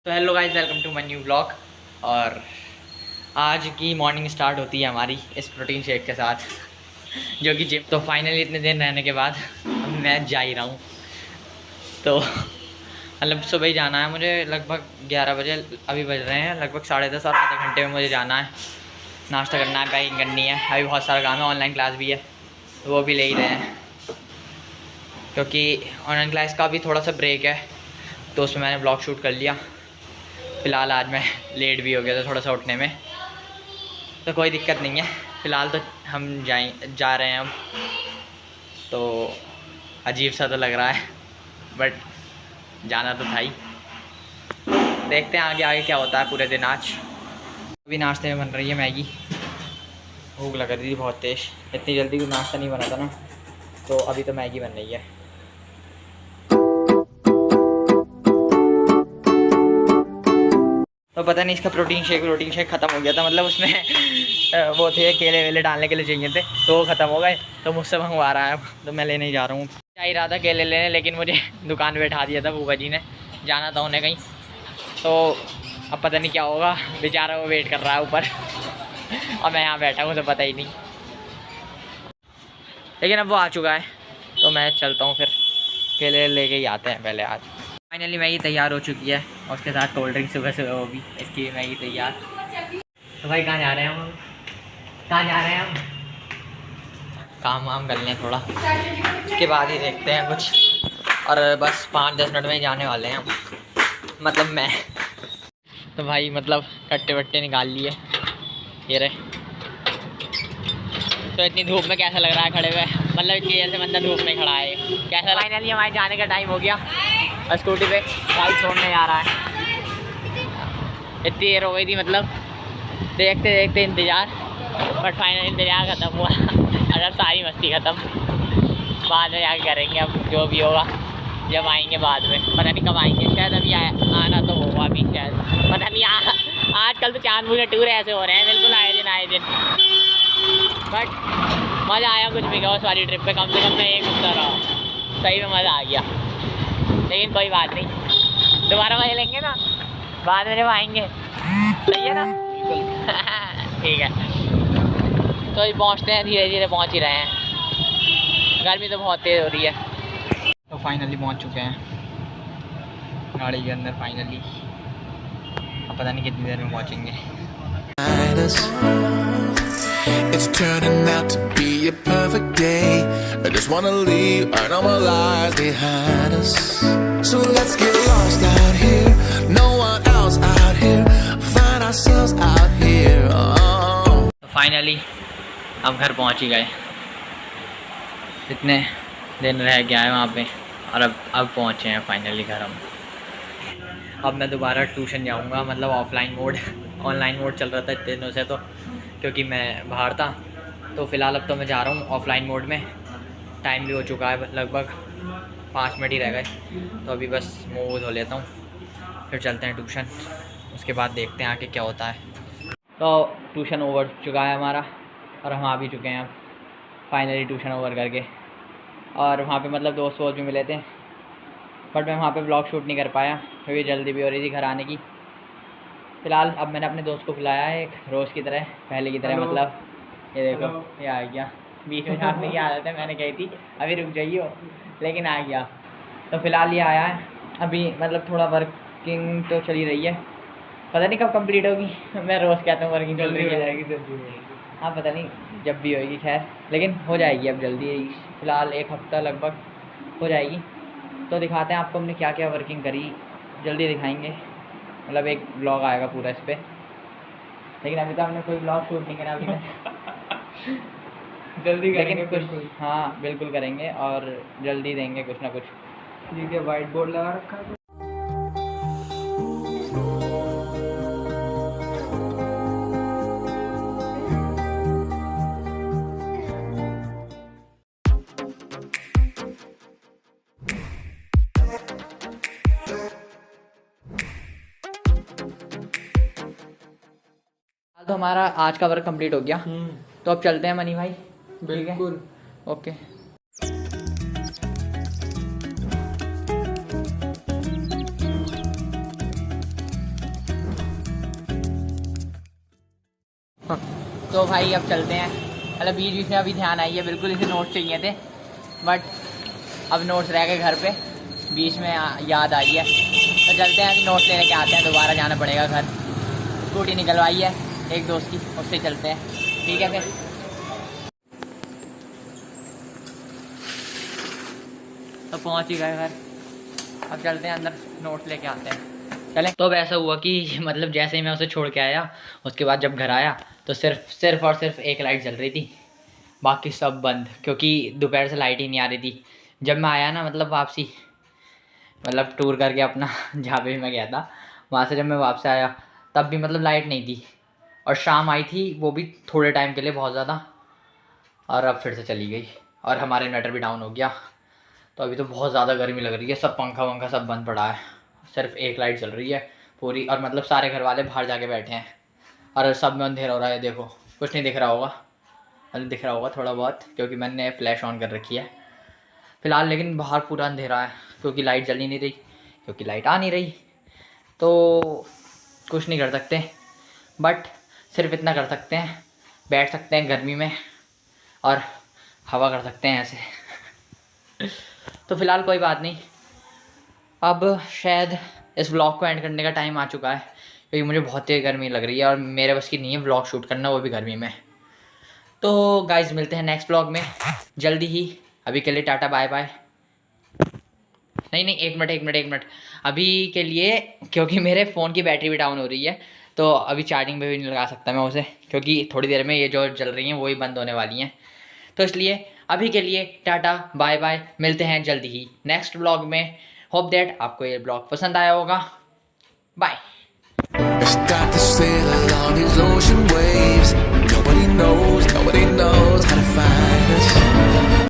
तो hello guys, welcome to my new blog. और आज की मॉर्निंग स्टार्ट होती है हमारी इस प्रोटीन शेक के साथ, जो कि जिम। तो फाइनली इतने दिन रहने के बाद अब मैं जा ही रहा हूँ। तो मतलब सुबह ही जाना है मुझे, लगभग 11 बजे अभी बज रहे हैं, लगभग 10:30 और आधे घंटे में मुझे जाना है। नाश्ता करना है, पैकिंग करनी है, अभी बहुत सारा काम है, ऑनलाइन क्लास भी है तो वो भी ले ही रहे हैं, क्योंकि ऑनलाइन क्लास का भी थोड़ा सा ब्रेक है तो उसमें मैंने ब्लॉग शूट कर लिया। फ़िलहाल आज मैं लेट भी हो गया था थोड़ा सा उठने में, तो कोई दिक्कत नहीं है। फ़िलहाल तो हम जा रहे हैं अब। तो अजीब सा तो लग रहा है, बट जाना तो था ही। देखते हैं आगे आगे क्या होता है पूरे दिन। आज अभी नाश्ते में बन रही है मैगी। भूख लग रही थी बहुत तेज़, इतनी जल्दी तो नाश्ता नहीं बना था ना, तो अभी तो मैगी बन रही है। तो पता नहीं इसका प्रोटीन शेक ख़त्म हो गया था, मतलब उसमें वो थे केले वेले डालने के लिए चाहिए थे, तो वो ख़त्म हो गए, तो मुझसे मंगवा रहा है अब। तो मैं लेने ही जा रहा हूँ। जा ही रहा था केले लेने, लेकिन मुझे दुकान पे बैठा दिया था फूफा जी ने, जाना था उन्हें कहीं। तो अब पता नहीं क्या होगा, बेचारा वो वेट कर रहा है ऊपर और मैं यहाँ बैठा हूँ तो पता ही नहीं। लेकिन अब वो आ चुका है तो मैं चलता हूँ, फिर केले लेके ही आते हैं पहले आज। फाइनली मैगी तैयार हो चुकी है और उसके साथ कोल्ड ड्रिंक सुबह सुबह वो भी, इसकी भी मैगी तैयार। तो भाई कहाँ जा रहे हैं हम? कहाँ जा रहे हैं हम? काम वाम कर लें थोड़ा, उसके बाद ही देखते हैं कुछ। और बस 5-10 मिनट में ही जाने वाले हैं हम, मतलब मैं। तो भाई मतलब कट्टे वट्टे निकाल लिए, ये रहे। तो इतनी धूप में कैसा लग रहा है खड़े हुए, मतलब इतनी देर से बंदा धूप में खड़ा है कैसा। फाइनली हमारे जाने का टाइम हो गया और स्कूटी पे बाइक छोड़ने जा रहा है। इतनी देर हो गई थी, मतलब देखते देखते इंतज़ार, बट फाइनली इंतज़ार ख़त्म हुआ। अगर सारी मस्ती ख़त्म, बाद में जाके करेंगे अब जो भी होगा, जब आएंगे बाद में। पता नहीं कब आएंगे, शायद अभी आना तो होगा अभी, शायद पता नहीं। आजकल तो चांदपुर के टूर ऐसे हो रहे हैं बिल्कुल आए दिन। बट मज़ा आया कुछ भी कहो, उस वाली ट्रिप पे कम से कम मैं एक हफ्ता रहा, सही में मज़ा आ गया। लेकिन कोई बात नहीं, दोबारा मज़े लेंगे ना बाद में जब आएंगे, सही है ना? ठीक है, तो ये पहुँचते हैं, धीरे धीरे पहुँच ही रहे हैं। गर्मी तो बहुत तेज़ हो रही है। तो फाइनली पहुँच चुके हैं गाड़ी के अंदर फाइनली। अब पता नहीं कितनी देर में पहुँचेंगे। It's turning out to be a perfect day. I just wanna leave our normal lives behind us. So let's get lost out here. No one else out here. Find ourselves out here. Oh. Finally अब घर पहुंच ही गए। इतने दिन रह गया है वहाँ पे और अब पहुँचे हैं फाइनली घर हम। अब मैं दोबारा ट्यूशन जाऊँगा, मतलब ऑफलाइन मोड। ऑनलाइन मोड चल रहा था इतने दिनों से, तो क्योंकि मैं बाहर था, तो फ़िलहाल अब तो मैं जा रहा हूँ ऑफलाइन मोड में। टाइम भी हो चुका है, लगभग 5 मिनट ही रह गए, तो अभी बस मुँह धो लेता हूँ, फिर चलते हैं ट्यूशन। उसके बाद देखते हैं आगे क्या होता है। तो ट्यूशन ओवर चुका है हमारा और हम आ भी चुके हैं अब फाइनली ट्यूशन ओवर करके। और वहाँ पे मतलब दोस्त वोस्त भी मिले थे, बट मैं वहाँ पे ब्लॉग शूट नहीं कर पाया क्योंकि जल्दी भी हो रही थी घर आने की। फ़िलहाल अब मैंने अपने दोस्त को बुलाया है, एक रोज़ की तरह, पहले की तरह। मतलब ये देखो, ये आ गया। बीच में आपने की आदत है, मैंने कही थी अभी रुक जाइए, लेकिन आ गया। तो फ़िलहाल ये आया है अभी, मतलब थोड़ा वर्किंग तो चली रही है, पता नहीं कब कंप्लीट होगी। मैं रोज़ कहता हूँ वर्किंग चल रही है, हाँ पता नहीं जब भी होगी, खैर लेकिन हो जाएगी अब जल्दी। फ़िलहाल 1 हफ़्ता लगभग हो जाएगी। तो दिखाते हैं आपको हमने क्या क्या वर्किंग करी, जल्दी दिखाएंगे। मतलब एक ब्लॉग आएगा पूरा इस पर, लेकिन अभी तो हमने कोई ब्लॉग शूट नहीं करा अभी तक। जल्दी करेंगे कुछ, हाँ बिल्कुल करेंगे और जल्दी देंगे कुछ ना कुछ। ठीक है, वाइट बोर्ड लगा रखा है। तो हमारा आज का वर्क कंप्लीट हो गया, तो अब चलते हैं मनी भाई। बिल्कुल, ओके। तो भाई अब चलते हैं। मतलब बीच बीच में अभी ध्यान आई है, बिल्कुल इसे नोट्स चाहिए थे बट अब नोट्स रह गए घर पे, बीच में याद आई है तो चलते हैं, अभी नोट्स लेने के आते हैं। दोबारा जाना पड़ेगा घर, स्कूटी निकलवाई है एक दोस्त की, उससे चलते हैं। ठीक है फिर। तो पहुंच ही गए घर, अब चलते हैं अंदर, नोट्स लेके आते हैं। चलें। तो अब ऐसा हुआ कि मतलब जैसे ही मैं उसे छोड़ के आया, उसके बाद जब घर आया तो सिर्फ और सिर्फ एक लाइट जल रही थी, बाकी सब बंद, क्योंकि दोपहर से लाइट ही नहीं आ रही थी। जब मैं आया ना, मतलब वापसी, मतलब टूर करके अपना जहाँ पे भी मैं गया था वहाँ से जब मैं वापस आया तब भी मतलब लाइट नहीं थी, और शाम आई थी वो भी थोड़े टाइम के लिए बहुत ज़्यादा, और अब फिर से चली गई, और हमारा इन्वर्टर भी डाउन हो गया। तो अभी तो बहुत ज़्यादा गर्मी लग रही है, सब पंखा वंखा सब बंद पड़ा है, सिर्फ एक लाइट चल रही है पूरी, और मतलब सारे घर वाले बाहर जाके बैठे हैं, और सब में अंधेरा हो रहा है। देखो कुछ नहीं दिख रहा होगा, मतलब दिख रहा होगा थोड़ा बहुत क्योंकि मैंने फ्लैश ऑन कर रखी है फ़िलहाल, लेकिन बाहर पूरा अंधेरा है क्योंकि लाइट जल ही नहीं रही, क्योंकि लाइट आ नहीं रही। तो कुछ नहीं कर सकते, बट सिर्फ इतना कर सकते हैं, बैठ सकते हैं गर्मी में और हवा कर सकते हैं ऐसे। तो फ़िलहाल कोई बात नहीं, अब शायद इस व्लॉग को एंड करने का टाइम आ चुका है, क्योंकि मुझे बहुत तेज़ गर्मी लग रही है और मेरे बस की नहीं है व्लॉग शूट करना, वो भी गर्मी में। तो गाइज़ मिलते हैं नेक्स्ट व्लॉग में जल्दी ही। अभी के लिए टाटा बाय बाय। नहीं, एक मिनट अभी के लिए, क्योंकि मेरे फ़ोन की बैटरी भी डाउन हो रही है, तो अभी चार्जिंग पे भी नहीं लगा सकता मैं उसे, क्योंकि थोड़ी देर में ये जो जल रही हैं वही बंद होने वाली हैं। तो इसलिए अभी के लिए टाटा बाय बाय, मिलते हैं जल्दी ही नेक्स्ट व्लॉग में। होप दैट आपको ये ब्लॉग पसंद आया होगा। बाय।